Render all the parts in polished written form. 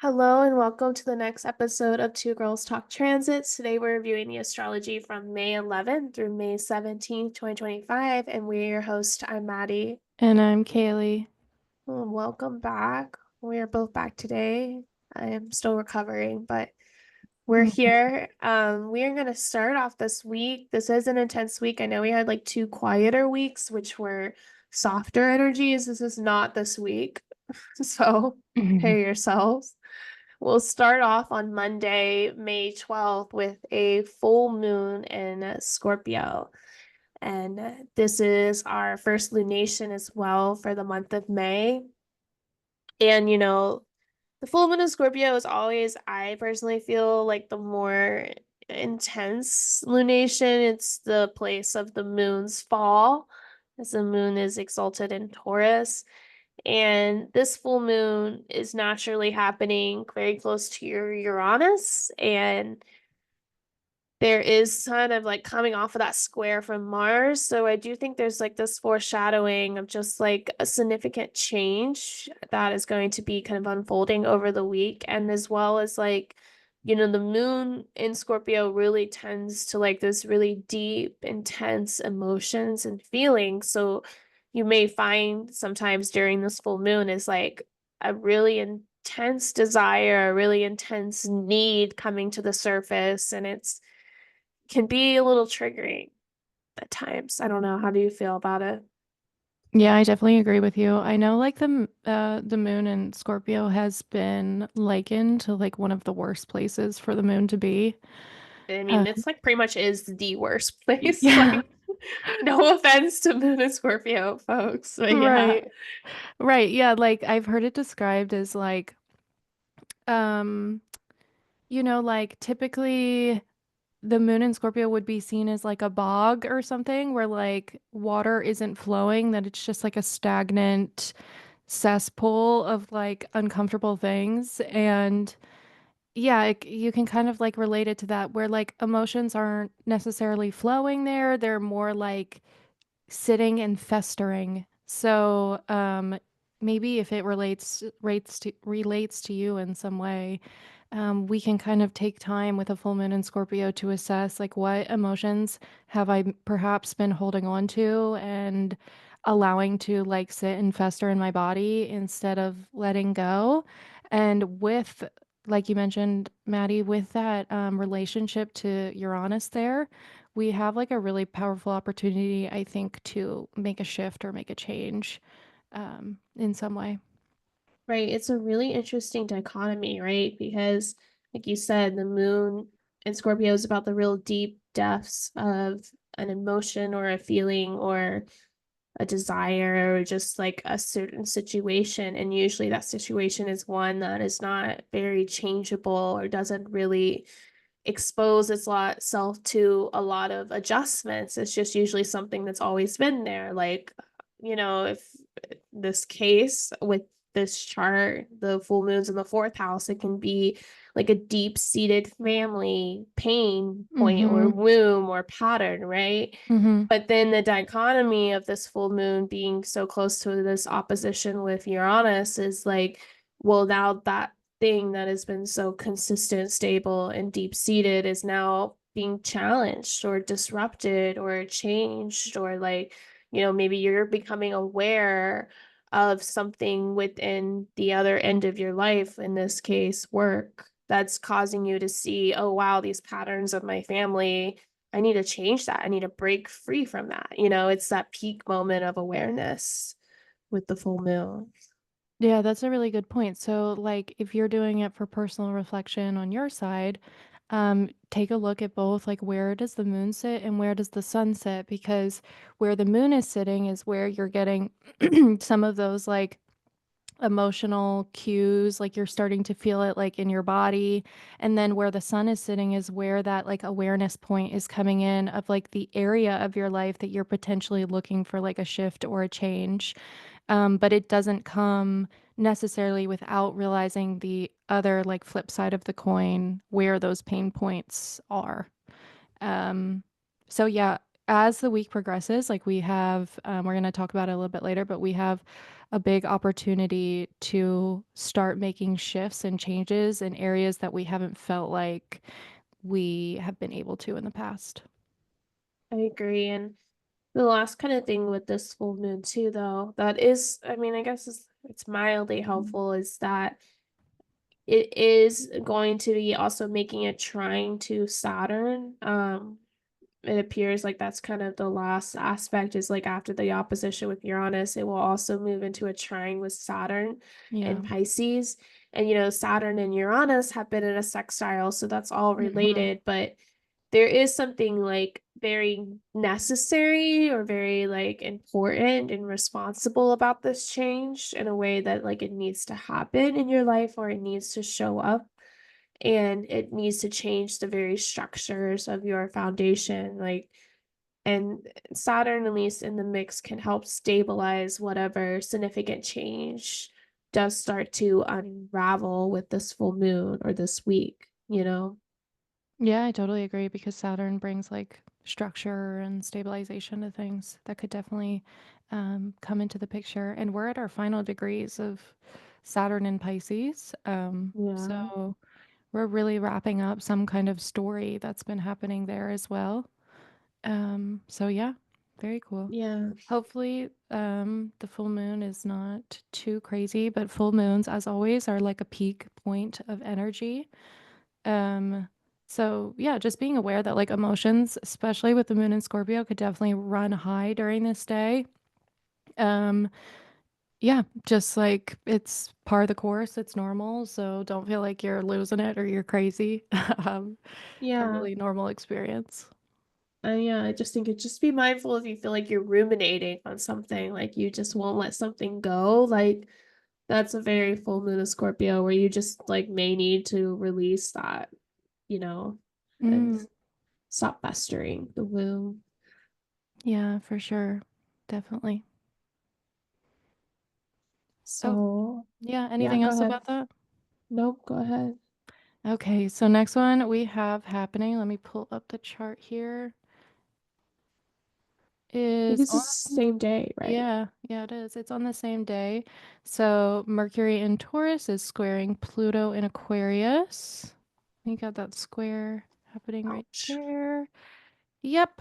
Hello and welcome to the next episode of Two Girls Talk Transits. Today we're reviewing the astrology from May 11th through May 17th, 2025, and we're your host. I'm Maddie. And I'm Kaleigh. Welcome back. We are both back today. I am still recovering, but we're Mhm. here. We are going to start off this week. This is an intense week. I know we had like two quieter weeks, which were softer energies. This is not this week. So prepare yourselves. We'll start off on Monday, May 12th, with a full moon in Scorpio. And this is our first lunation as well for the month of May. And, the full moon in Scorpio is always, I personally feel like the more intense lunation. It's the place of the moon's fall, as the moon is exalted in Taurus. And this full moon is naturally happening very close to your Uranus. And there is kind of like coming off of that square from Mars. So I do think there's like this foreshadowing of just like a significant change that is going to be kind of unfolding over the week. And as well as like, the moon in Scorpio really tends to like this really deep, intense emotions and feelings. So you may find sometimes during this full moon is like a really intense desire, a really intense need coming to the surface. And it's can be a little triggering at times. I don't know. How do you feel about it? Yeah, I definitely agree with you. I know like the moon in Scorpio has been likened to like one of the worst places for the moon to be. I Uh, mean, it's like pretty much is the worst place. yeah, Like, no offense to Moon and Scorpio folks, but yeah. right. Right. Yeah, like I've heard it described as like um like typically the moon in Scorpio would be seen as like a bog or something where like water isn't flowing, that it's just like a stagnant cesspool of like uncomfortable things. And yeah, you can kind of like relate it to that where like emotions aren't necessarily flowing there. They're more like sitting and festering. So, maybe if it relates to you in some way, we can kind of take time with a full moon in Scorpio to assess like what emotions have I perhaps been holding on to and allowing to like sit and fester in my body instead of letting go. And with, like you mentioned, Maddie, with that relationship to Uranus there, we have like a really powerful opportunity, I think, to make a shift or make a change in some way. Right. It's a really interesting dichotomy, right? Because, like you said, the moon in Scorpio is about the real deep depths of an emotion or a feeling or a desire or just like a certain situation. And usually that situation is one that is not very changeable or doesn't really expose itself to a lot of adjustments. It's just usually something that's always been there. Like, if this case with this chart, the full moons in the fourth house, it can be like a deep-seated family pain point or Mm-hmm. womb or pattern, right? Mm-hmm. But then the dichotomy of this full moon being so close to this opposition with Uranus is like, well, now that thing that has been so consistent, stable, and deep seated is now being challenged or disrupted or changed, or like, maybe you're becoming aware of something within the other end of your life, in this case, work, that's causing you to see, oh, wow, these patterns of my family. I need to change that. I need to break free from that. It's that peak moment of awareness with the full moon. Yeah, that's a really good point. So, like, if you're doing it for personal reflection on your side, take a look at both, like, where does the moon sit and where does the sun sit? Because where the moon is sitting is where you're getting some of those, like, emotional cues, like you're starting to feel it like in your body. And then where the sun is sitting is where that like awareness point is coming in of like the area of your life that you're potentially looking for like a shift or a change. But it doesn't come necessarily without realizing the other like flip side of the coin where those pain points are. Um, so yeah, as the week progresses, like we have, we're going to talk about it a little bit later, but we have a big opportunity to start making shifts and changes in areas that we haven't felt like we have been able to in the past. I agree. And the last kind of thing with this full moon too, though, that is, I mean, I guess it's mildly helpful, is that it is going to be also making a trine to Saturn. It appears like that's kind of the last aspect, is like after the opposition with Uranus, it will also move into a trine with Saturn Yeah. and Pisces. And Saturn and Uranus have been in a sextile, so that's all Hmm. related, but there is something like very necessary or very like important and responsible about this change, in a way that like it needs to happen in your life, or it needs to show up, and it needs to change the very structures of your foundation, like. And Saturn, at least in the mix, can help stabilize whatever significant change does start to unravel with this full moon or this week. Yeah, I totally agree because Saturn brings like structure and stabilization to things that could definitely come into the picture. And we're at our final degrees of Saturn in Pisces. Yeah. So we're really wrapping up some kind of story that's been happening there as well. So yeah, very cool. Yeah. Hopefully, the full moon is not too crazy, but full moons, as always, are like a peak point of energy. Um, so yeah, just being aware that like emotions, especially with the moon in Scorpio, could definitely run high during this day. Um, yeah, just like it's part of the course, it's normal. So don't feel like you're losing it or you're crazy. um, Yeah. Totally normal experience. Yeah, I just think it just be mindful if you feel like you're ruminating on something, like you just won't let something go. Like that's a very full moon of Scorpio, where you just like may need to release that, you know, and Mm, stop festering the wound. yeah, for sure. Definitely. Oh, So, yeah. yeah, Anything go else ahead. about that? Nope, go ahead. Okay, so next one we have happening. Let me pull up the chart here. I think Is it's the on same day, right? Yeah, yeah, it is. It's on the same day. So Mercury in Taurus is squaring Pluto in Aquarius. You got that square happening right Ouch. there. Yep.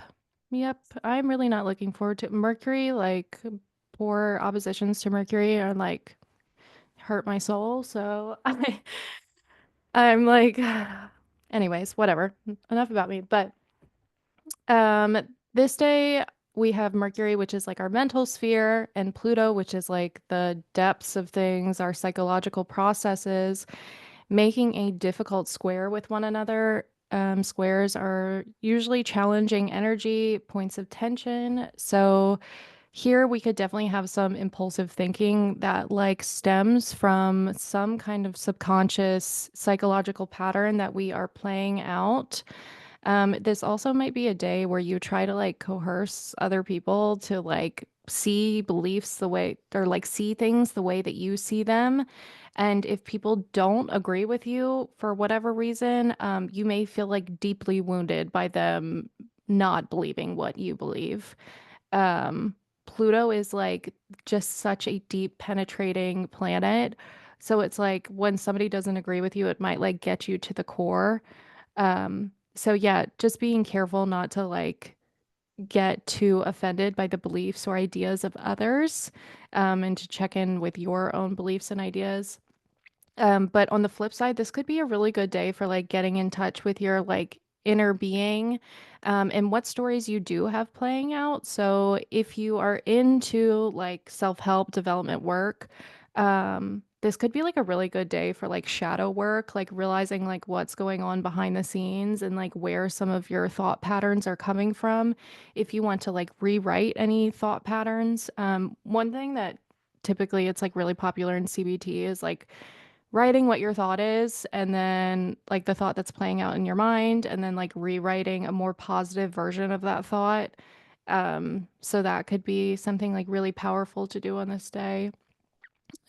Yep. I'm really not looking forward to Mercury. Like, poor oppositions to Mercury are like hurt my soul. So I'm like, anyways, whatever. Enough about me. But this day we have Mercury, which is like our mental sphere, and Pluto, which is like the depths of things, our psychological processes, making a difficult square with one another. Squares are usually challenging energy, points of tension. So here we could definitely have some impulsive thinking that like stems from some kind of subconscious psychological pattern that we are playing out. This also might be a day where you try to like coerce other people to like see beliefs the way or like see things the way that you see them. And if people don't agree with you for whatever reason, you may feel like deeply wounded by them not believing what you believe. Um, Pluto is like just such a deep penetrating planet. So it's like when somebody doesn't agree with you, it might like get you to the core. So yeah, just being careful not to like get too offended by the beliefs or ideas of others, and to check in with your own beliefs and ideas. But on the flip side, this could be a really good day for like getting in touch with your like inner being, and what stories you do have playing out. So if you are into like self-help development work, this could be like a really good day for like shadow work, like realizing like what's going on behind the scenes and like where some of your thought patterns are coming from. If you want to like rewrite any thought patterns, one thing that typically it's like really popular in CBT is like writing what your thought is and then like the thought that's playing out in your mind and then like rewriting a more positive version of that thought. So that could be something like really powerful to do on this day.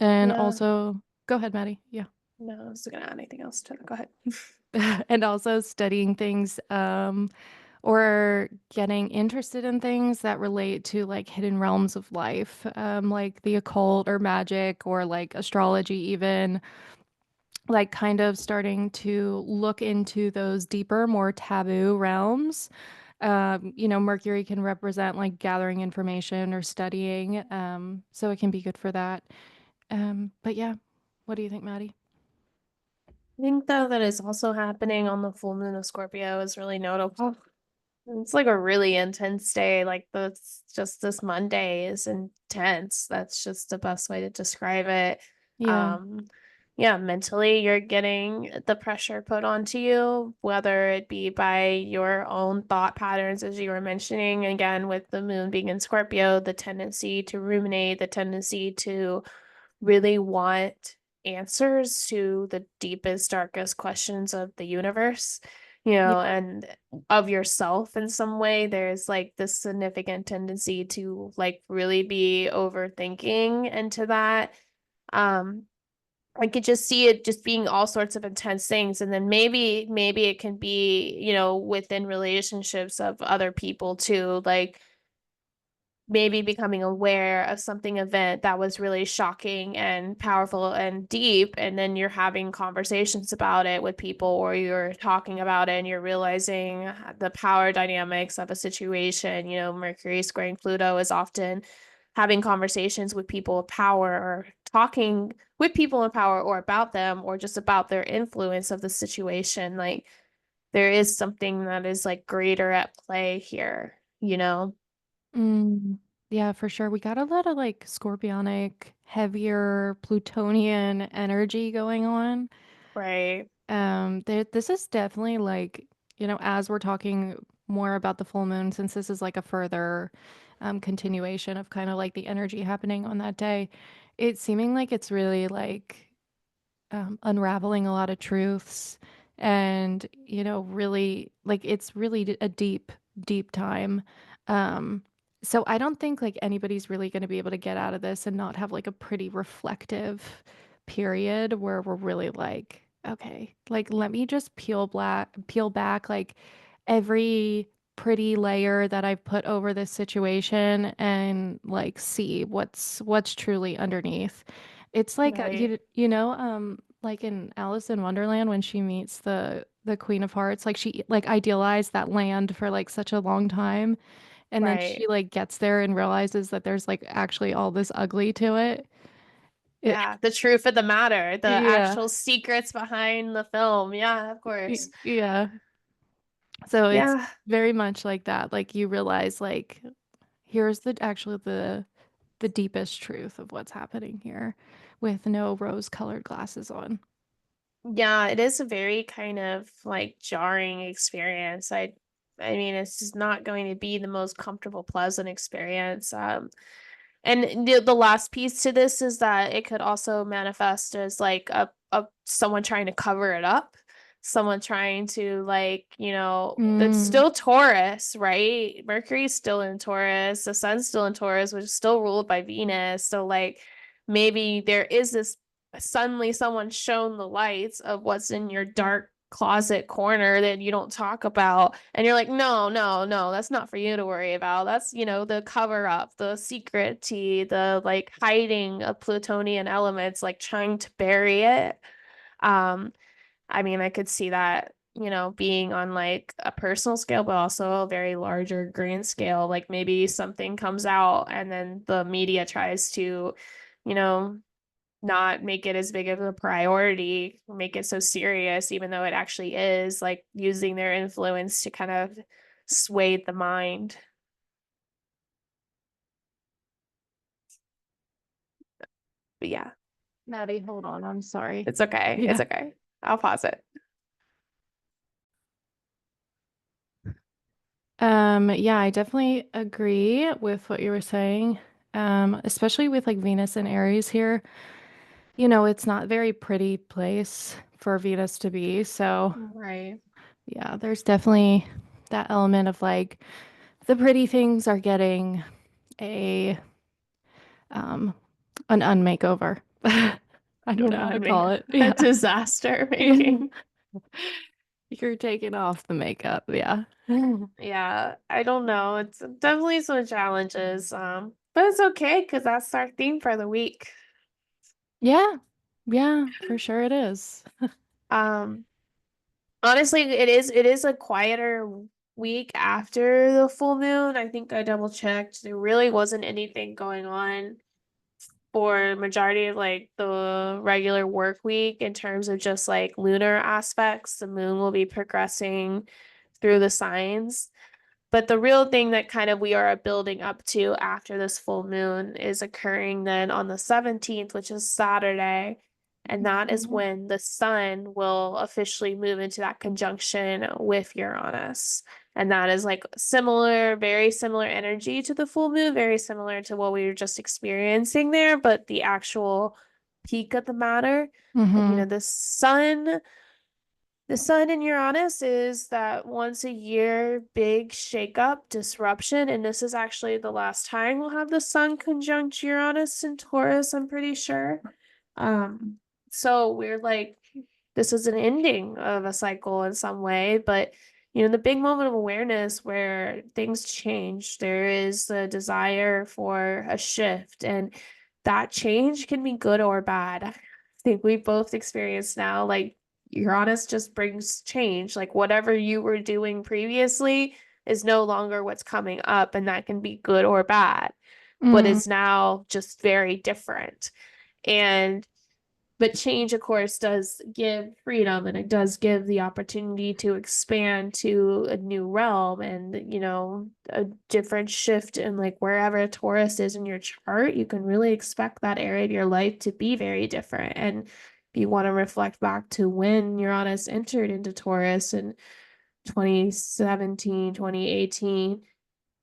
And Yeah. also, go ahead, Maddie. Yeah. No, I was gonna add anything else to it. Go ahead. And also studying things or getting interested in things that relate to like hidden realms of life, like the occult or magic or like astrology, even like kind of starting to look into those deeper, more taboo realms. Mercury can represent like gathering information or studying, so it can be good for that. But yeah, what do you think, Maddie? I think though that is also happening on the full moon of Scorpio is really notable. It's like a really intense day. Like this Monday is intense. That's just the best way to describe it. Yeah. Um, yeah, mentally you're getting the pressure put onto you, whether it be by your own thought patterns, as you were mentioning, again, with the moon being in Scorpio, the tendency to ruminate, the tendency to really want answers to the deepest, darkest questions of the universe, Yeah. and of yourself in some way. There's like this significant tendency to like really be overthinking into that. Um, I could just see it just being all sorts of intense things. And then maybe it can be, within relationships of other people too. Like maybe becoming aware of something event that was really shocking and powerful and deep, and then you're having conversations about it with people, or you're talking about it and you're realizing the power dynamics of a situation. Mercury squaring Pluto is often having conversations with people of power, or talking with people in power, or about them, or just about their influence of the situation. Like there is something that is like greater at play here. Mm, yeah, for sure. We got a lot of like scorpionic, heavier Plutonian energy going on. Right. This is definitely like, as we're talking more about the full moon, since this is like a further continuation of kind of like the energy happening on that day, it's seeming like it's really like unraveling a lot of truths, and really like it's really a deep deep time. Um so I don't think like anybody's really going to be able to get out of this and not have like a pretty reflective period where we're really like, okay, like let me just peel back like every pretty layer that I've put over this situation and like see what's truly underneath. It's like Right. like in Alice in Wonderland when she meets the Queen of Hearts, like she like idealized that land for like such a long time, and then she Right. like gets there and realizes that there's like actually all this ugly to it. It Yeah, the truth of the matter, the yeah. actual secrets behind the film. Yeah, of course. Yeah. So it's Yeah. very much like that. Like you realize like here's the deepest truth of what's happening here with no rose-colored glasses on. Yeah, it is a very kind of like jarring experience. I mean, it's just not going to be the most comfortable, pleasant experience. And the last piece to this is that it could also manifest as like a someone trying to cover it up, someone trying to like, that's Mm. still Taurus, right? Mercury's still in Taurus, the sun's still in Taurus, which is still ruled by Venus. So like maybe there is this suddenly someone shown the lights of what's in your dark closet corner that you don't talk about, and you're like, no, no, no, that's not for you to worry about. That's, the cover up, the secret tea, the like hiding of plutonian elements, like trying to bury it. um I mean, I could see that, being on like a personal scale, but also a very larger grand scale. Like maybe something comes out and then the media tries to, you know not make it as big of a priority, make it so serious, even though it actually is, like using their influence to kind of sway the mind. But yeah, Maddie, hold on. I'm sorry. it's okay. It's Yeah. okay. I'll pause it. Yeah, I definitely agree with what you were saying. Especially with like Venus and Aries here. It's not a very pretty place for Venus to be. So, Right. yeah, there's definitely that element of like the pretty things are getting a um an unmakeover. I don't You know know, how I to mean, call it. a Yeah. disaster Yeah. making. You're taking off the makeup, yeah. Yeah, I don't know. It's definitely some challenges. But it's okay because that's our theme for the week. Yeah. Yeah, for sure it is. Um, Honestly, it is a quieter week after the full moon. I think I double checked. There really wasn't anything going on for majority of like the regular work week in terms of just like lunar aspects. The moon will be progressing through the signs. But the real thing that kind of we are building up to after this full moon is occurring then on the 17th, which is Saturday. And that is Mhm. when the sun will officially move into that conjunction with Uranus. And that is like similar, very similar energy to the full moon, very similar to what we were just experiencing there, but the actual peak of the matter. And Mhm. the sun in Uranus is that once a year big shakeup, disruption, and this is actually the last time we'll have the sun conjunct Uranus in Taurus, I'm pretty sure. Um, so we're like, this is an ending of a cycle in some way, but the big moment of awareness where things change, there is a desire for a shift, and that change can be good or bad. I think we both experienced now, like Uranus just brings change. Like whatever you were doing previously is no longer what's coming up, and that can be good or bad, but Mm. it's now just very different. And but change, of course, does give freedom and it does give the opportunity to expand to a new realm and, a different shift in like wherever Taurus is in your chart, you can really expect that area of your life to be very different. And if you want to reflect back to when Uranus entered into Taurus in 2017, 2018,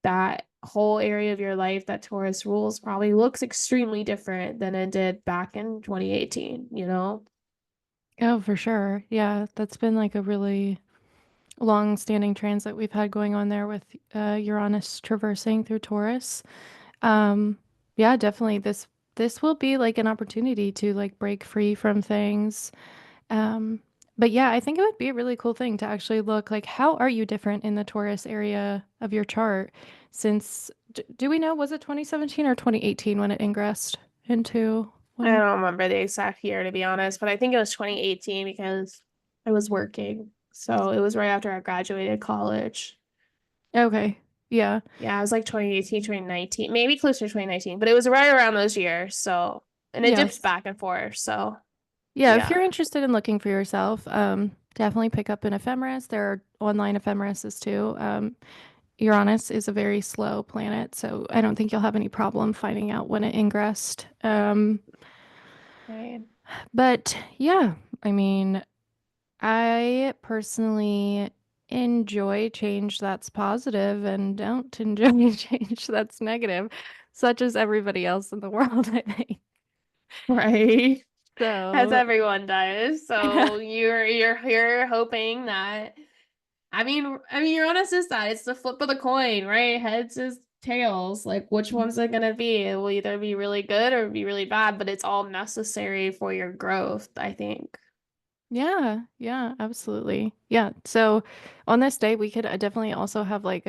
that whole area of your life that Taurus rules probably looks extremely different than it did back in 2018, you know? Oh, for sure. Yeah, that's been like a really long-standing transit we've had going on there with Uranus traversing through Taurus. Um, yeah, definitely this will be like an opportunity to like break free from things. Um, but yeah, I think it would be a really cool thing to actually look like how are you different in the Taurus area of your chart since do we know was it 2017 or 2018 when it ingressed into I one? don't remember the exact year to be honest, but I think it was 2018 because I was working. So it was right after I graduated college. Okay. Yeah. Yeah, it was like 2018, 2019, maybe closer to 2019, but it was right around those years. So, and it dips Yes. back and forth. So, Yeah, if yeah. you're interested in looking for yourself, definitely pick up an ephemeris. There are online ephemerises too. Uranus is a very slow planet, so I don't think you'll have any problem finding out when it ingressed. Right. But yeah, I mean, I personally enjoy change that's positive and don't enjoy change that's negative, such as everybody else in the world, I think. Right. As So, everyone does. yeah. So you're hoping that I mean Uranus is that. It's the flip of the coin, right? Heads is tails. Like which one's it gonna be? It will either be really good or be really bad, but it's all necessary for your growth, I think. Yeah, yeah, absolutely. Yeah. So on this day, we could definitely also have like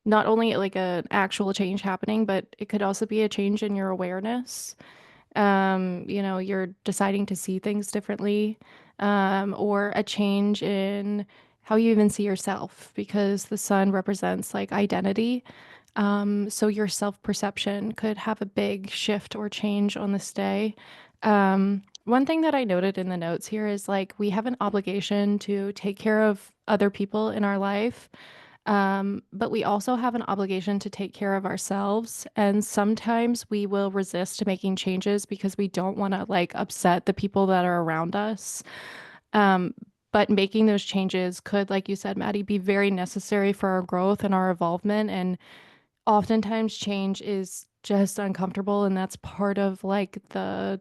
not only like an actual change happening, but it could also be a change in your awareness. You're deciding to see things differently, or a change in how you even see yourself, because the sun represents like identity. So your self-perception could have a big shift or change on this day. One thing that I noted in the notes here is like we have an obligation to take care of other people in our life, but we also have an obligation to take care of ourselves. And sometimes we will resist making changes because we don't want to like upset the people that are around us. Um, but making those changes could, like you said, Maddie, be very necessary for our growth and our evolvement. And oftentimes change is just uncomfortable, and that's part of like the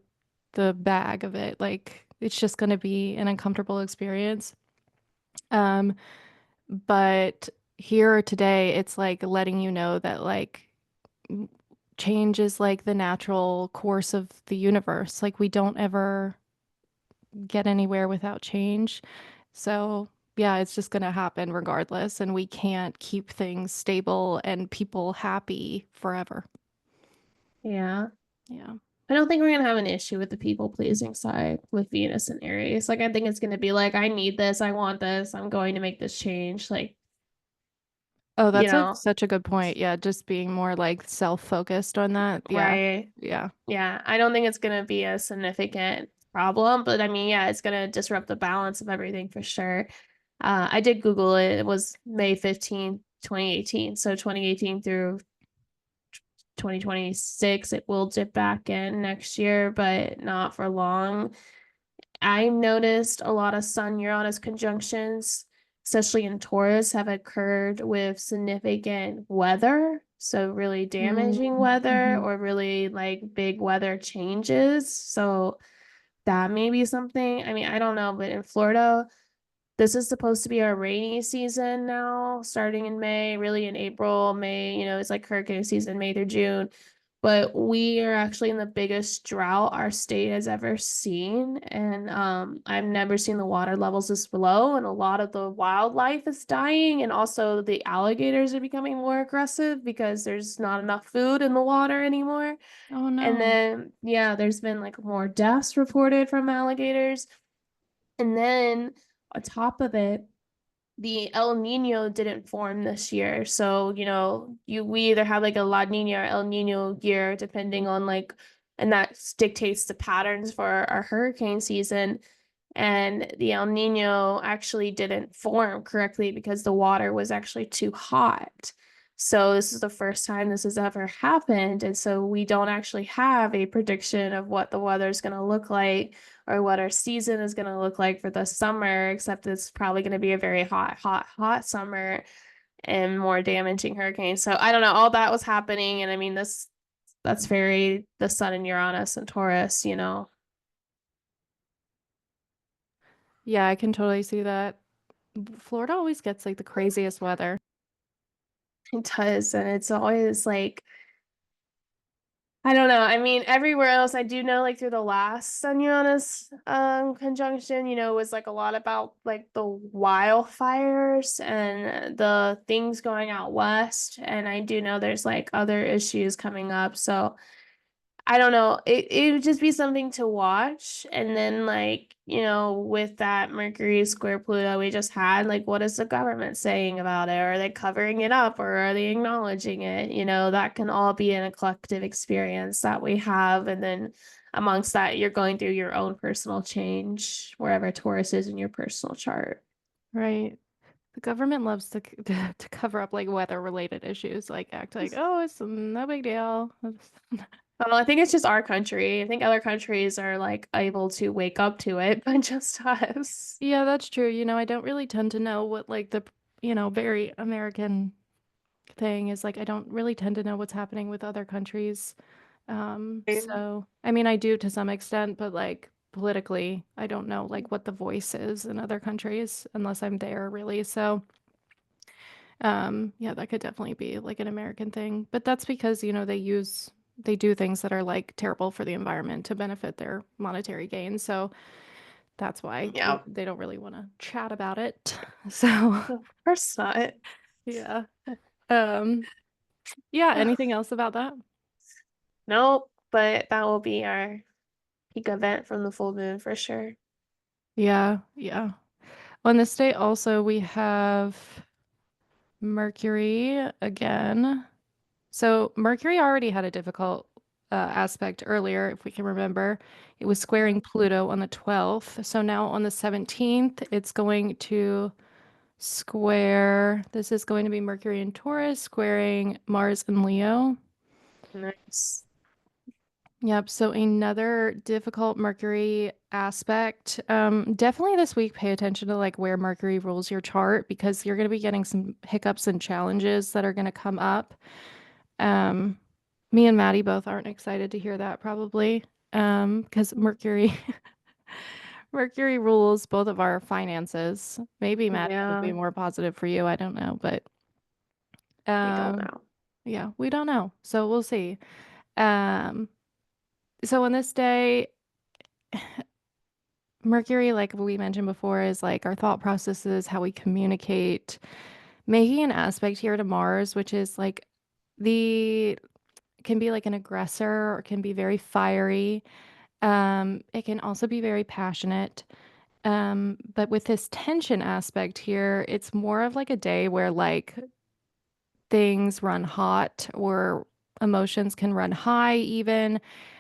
bag of it. Like it's just going to be an uncomfortable experience. Um, but here today, it's like letting you know that like change is like the natural course of the universe. Like we don't ever get anywhere without change. So yeah, it's just going to happen regardless. And we can't keep things stable and people happy forever. Yeah. Yeah. I don't think we're gonna have an issue with the people pleasing side with Venus and Aries. Like I think it's gonna be like, I need this, I want this, I'm going to make this change. Like, Oh, you that's know, such a good point. Yeah, just being more like self-focused on that. Yeah. right. Yeah. Yeah. I don't think it's gonna be a significant problem, but I mean, yeah, it's gonna disrupt the balance of everything for sure. I did Google it. It was May 15th, 2018. So 2018 through 2026, it will dip back in next year, but not for long. I noticed a lot of Sun Uranus conjunctions, especially in Taurus, have occurred with significant weather. So, really damaging weather Mm-hmm. or really like big weather changes. So, that may be something. I mean, I don't know, but in Florida, this is supposed to be our rainy season now, starting in May, really in April, May, it's like hurricane season, May through June. But we are actually in the biggest drought our state has ever seen. And I've never seen the water levels this low, and a lot of the wildlife is dying. And also the alligators are becoming more aggressive because there's not enough food in the water anymore. Oh And no. then, yeah, there's been like more deaths reported from alligators. And then on top of it, the El Nino didn't form this year. So, we either have like a La Nina or El Nino year, depending on like, and that dictates the patterns for our hurricane season. And the El Nino actually didn't form correctly because the water was actually too hot. So this is the first time this has ever happened. And so we don't actually have a prediction of what the weather is going to look like or what our season is going to look like for the summer, except it's probably going to be a very hot, hot, hot summer and more damaging hurricane. So I don't know. All that was happening. And I mean, that's very the sun in Uranus and Taurus. Yeah, I can totally see that. Florida always gets like the craziest weather. It does. And it's always like, I don't know. I mean, everywhere else, I do know, like through the last Sun Uranus conjunction, was like a lot about like the wildfires and the things going out west. And I do know there's like other issues coming up. So I don't know. It would just be something to watch. And then like, with that Mercury square Pluto we just had, like what is the government saying about it? Are they covering it up or are they acknowledging it? That can all be an collective experience that we have. And then amongst that, you're going through your own personal change wherever Taurus is in your personal chart. Right. The government loves to to cover up like weather related issues, like act like, oh, it's no big deal. Well, I think it's just our country. I think other countries are like able to wake up to it, but just us. Yeah, that's true. I don't really tend to know what like the, very American thing is like I don't really tend to know what's happening with other countries. So I mean I do to some extent, but like politically, I don't know like what the voice is in other countries unless I'm there really. So yeah, that could definitely be like an American thing. But that's because, they do things that are like terrible for the environment to benefit their monetary gain. So that's why Yeah, they don't really want to chat about it. So of course not. yeah. Um, yeah, anything else about that? Nope, but that will be our peak event from the full moon for sure. Yeah, yeah. On this day also we have Mercury again. So Mercury already had a difficult aspect earlier, if we can remember. It was squaring Pluto on the 12th. So now on the 17th, it's going to square. This is going to be Mercury in Taurus, squaring Mars in Leo. Nice. Yep. So another difficult Mercury aspect. Definitely this week, pay attention to like where Mercury rules your chart because you're going to be getting some hiccups and challenges that are going to come up. Um, Me and Maddie both aren't excited to hear that probably. Because Mercury Mercury rules both of our finances. Maybe Maddie will be Yeah, more positive for you. I don't know, but we don't um know. yeah, we don't know. So we'll see. Um so on this day, Mercury, like we mentioned before, is like our thought processes, how we communicate, making an aspect here to Mars, which is like the can be like an aggressor or can be very fiery. It can also be very passionate. But with this tension aspect here, it's more of like a day where like things run hot or emotions can run high, even.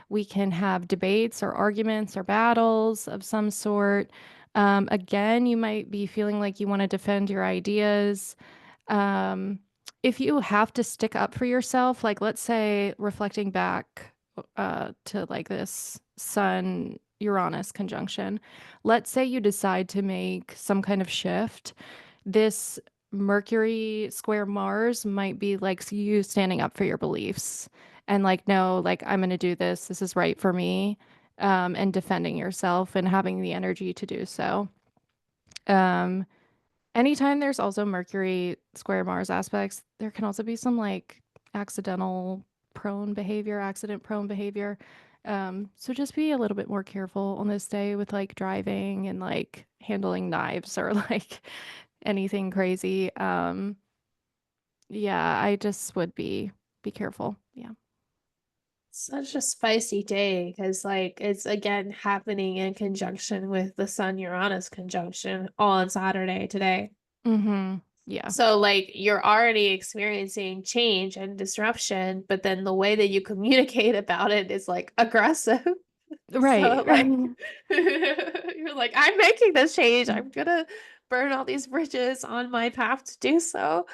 We can have debates or arguments or battles of some sort. Again, you might be feeling like you want to defend your ideas. Um, if you have to stick up for yourself, like let's say reflecting back to like this Sun Uranus conjunction, let's say you decide to make some kind of shift. This Mercury square Mars might be like you standing up for your beliefs and like, no, like I'm going to do this. This is right for me. And defending yourself and having the energy to do so. Um, Anytime there's also Mercury square Mars aspects, there can also be some like accident prone behavior. So just be a little bit more careful on this day with like driving and like handling knives or like anything crazy. Yeah, I just would be careful. Yeah. Such a spicy day because, like, it's again happening in conjunction with the Sun Uranus conjunction on Saturday today. Mm-hmm. Yeah. So, like, you're already experiencing change and disruption, but then the way that you communicate about it is like aggressive. Right, So, right. like, you're like, I'm making this change. I'm gonna burn all these bridges on my path to do so.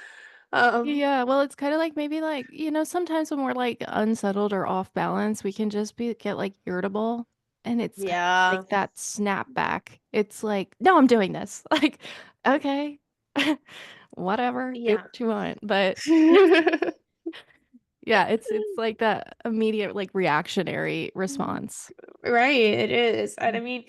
Um, Yeah, well, it's kind of like maybe like, sometimes when we're like unsettled or off balance, we can just get like irritable. And it's kind of yeah, like that snap back. It's like, no, I'm doing this. Like, okay, whatever, do yeah. what you want. But yeah, it's like that immediate like reactionary response. Right, it is. And I mean,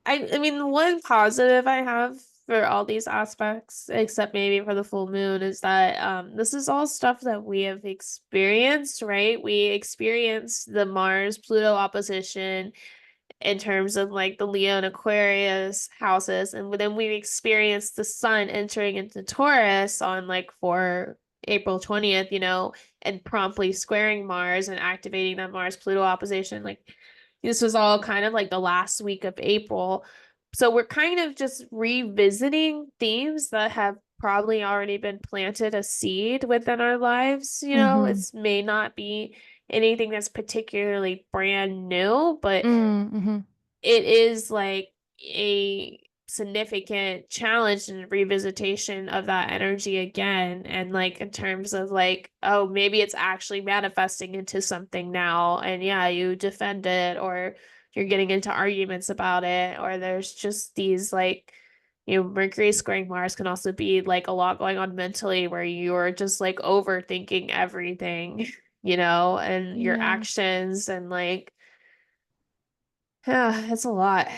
I mean, the one positive I have for all these aspects, except maybe for the full moon, is that this is all stuff that we have experienced, right? We experienced the Mars Pluto opposition in terms of like the Leo and Aquarius houses, and then we experienced the sun entering into Taurus on like for April 20th, and promptly squaring Mars and activating that Mars Pluto opposition. Like this was all kind of like the last week of April. So we're kind of just revisiting themes that have probably already been planted a seed within our lives. Mm-hmm. It's may not be anything that's particularly brand new, but Mm-hmm. it is like a significant challenge and revisitation of that energy again. And like in terms of like, oh, maybe it's actually manifesting into something now. And yeah, you defend it, or you're getting into arguments about it, or there's just these like, Mercury squaring Mars can also be like a lot going on mentally where you're just like overthinking everything, and your Yeah. actions and like, yeah, it's a lot.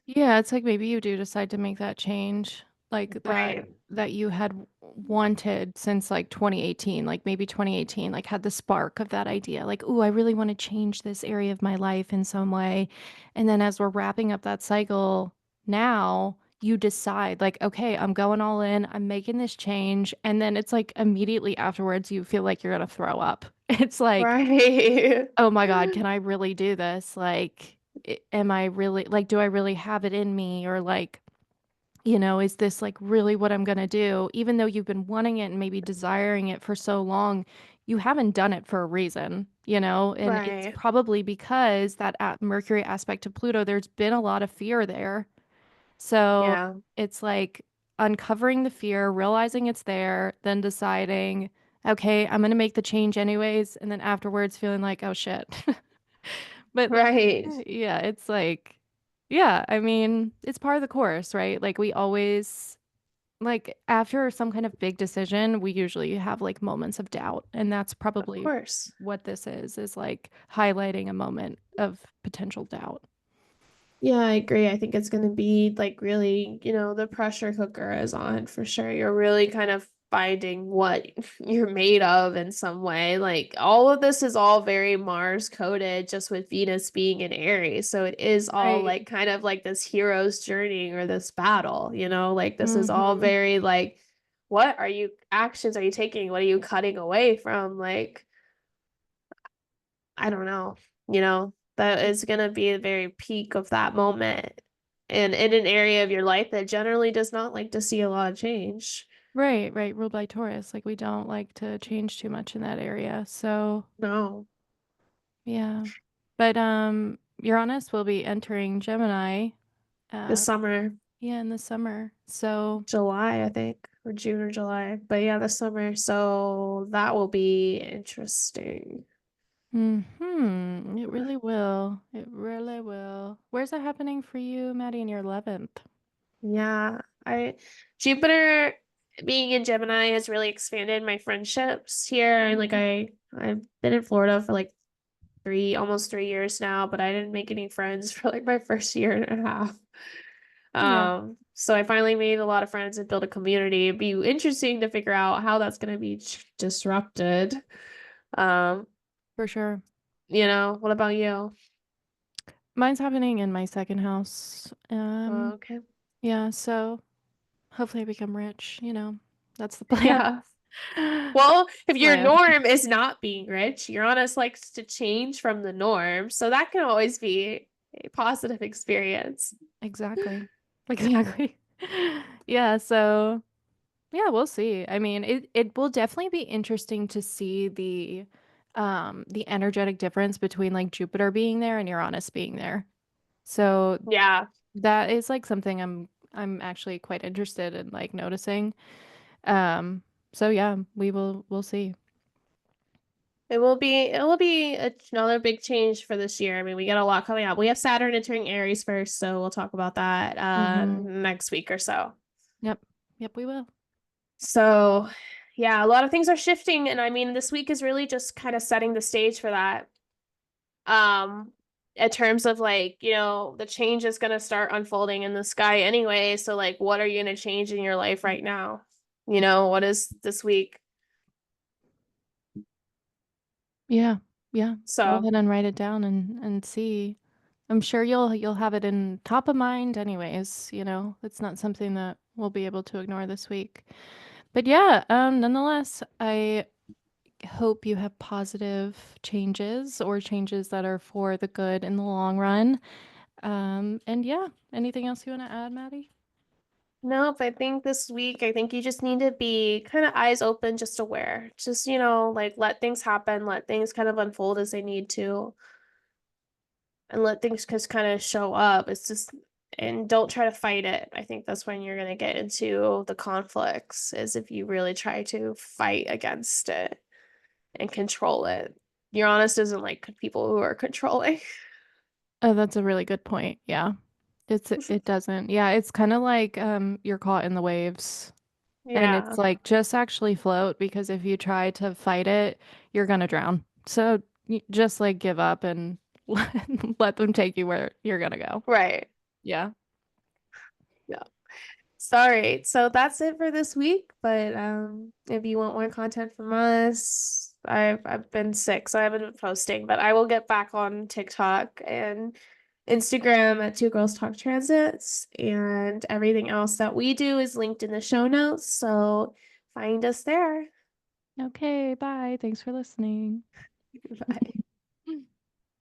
Yeah, it's like maybe you do decide to make that change, like Right. that you had wanted since like 2018, like maybe 2018, like had the spark of that idea, like, oh, I really want to change this area of my life in some way. And then as we're wrapping up that cycle now, you decide like, okay, I'm going all in, I'm making this change. And then it's like immediately afterwards, you feel like you're gonna throw up. It's like, Right. oh my God, can I really do this? Like, am I really, like, do I really have it in me? Or like, is this like really what I'm gonna do? Even though you've been wanting it and maybe desiring it for so long, you haven't done it for a reason, And it's Right. probably because that Mercury aspect of Pluto, there's been a lot of fear there. So Yeah. it's like uncovering the fear, realizing it's there, then deciding, okay, I'm gonna make the change anyways, and then afterwards feeling like, oh shit. But like, Right. yeah, it's like, yeah, I mean, it's part of the course, right? Like we always like after some kind of big decision, we usually have like moments of doubt, and that's Of probably course. what this is like highlighting a moment of potential doubt. Yeah, I agree. I think it's going to be like really, the pressure cooker is on for sure. You're really kind of finding what you're made of in some way. Like all of this is all very Mars coded, just with Venus being in Aries. So it is all Right. like kind of like this hero's journey or this battle, like this is all Mm-hmm. very like, what are you actions are you taking? What are you cutting away from? Like, I don't know, that is gonna be a very peak of that moment. And in an area of your life that generally does not like to see a lot of change. Right, right. Ruled by Taurus. Like we don't like to change too much in that area. So No. yeah. But Uranus will be entering Gemini This uh summer, yeah, in the summer. So July, I think, or June or July. But yeah, this summer. So that will be interesting. it really will. It really will. Where's that happening for you, Maddie, in your 11th? Yeah, Jupiter being in Gemini has really expanded my friendships here. And like I've been in Florida for like almost 3 years now, but I didn't make any friends for like my first year and a half. Yeah, So I finally made a lot of friends and built a community. It'd be interesting to figure out how that's going to be disrupted. Um, for sure. what about you? Mine's happening in my second house. Okay. Yeah, so hopefully I become rich, That's the plan. Yeah. Well, if your Plan. norm is not being rich, Uranus likes to change from the norm. So that can always be a positive experience. Exactly. Exactly. Yeah, so yeah, we'll see. I mean, it will definitely be interesting to see the energetic difference between like Jupiter being there and Uranus being there. So Yeah. that is like something I'm actually quite interested in like noticing. Um, so yeah, we'll see. It will be another big change for this year. I mean, we got a lot coming up. We have Saturn entering Aries first, so we'll talk about that Mm-hmm. next week or so. Yep. Yep, we will. So, yeah, a lot of things are shifting, and I mean, this week is really just kind of setting the stage for that. Um, in terms of like, the change is going to start unfolding in the sky anyway. So, like, what are you going to change in your life right now? What is this week? Yeah. Yeah. Go So, ahead and write it down and see. I'm sure you'll have it in top of mind anyways, It's not something that we'll be able to ignore this week. But yeah, nonetheless, I hope you have positive changes or changes that are for the good in the long run. And yeah, anything else you want to add, Maddie? nope, I think you just need to be kind of eyes open, just aware. Just, like let things happen, let things kind of unfold as they need to, and let things just kind of show up. And don't try to fight it. I think that's when you're going to get into the conflicts, is if you really try to fight against it and control it. Uranus doesn't like people who are controlling. Oh, that's a really good point. Yeah. It doesn't. Yeah, it's kind of like you're caught in the waves. And it's Yeah, like just actually float because if you try to fight it, you're gonna drown. So just like give up and let them take you where you're gonna go. right. Yeah. Yeah. Sorry. So that's it for this week. But if you want more content from us, I've been sick, so I haven't been posting, but I will get back on TikTok and Instagram at Two Girls Talk Transits, and everything else that we do is linked in the show notes. So find us there. Okay, bye. Thanks for listening. Bye.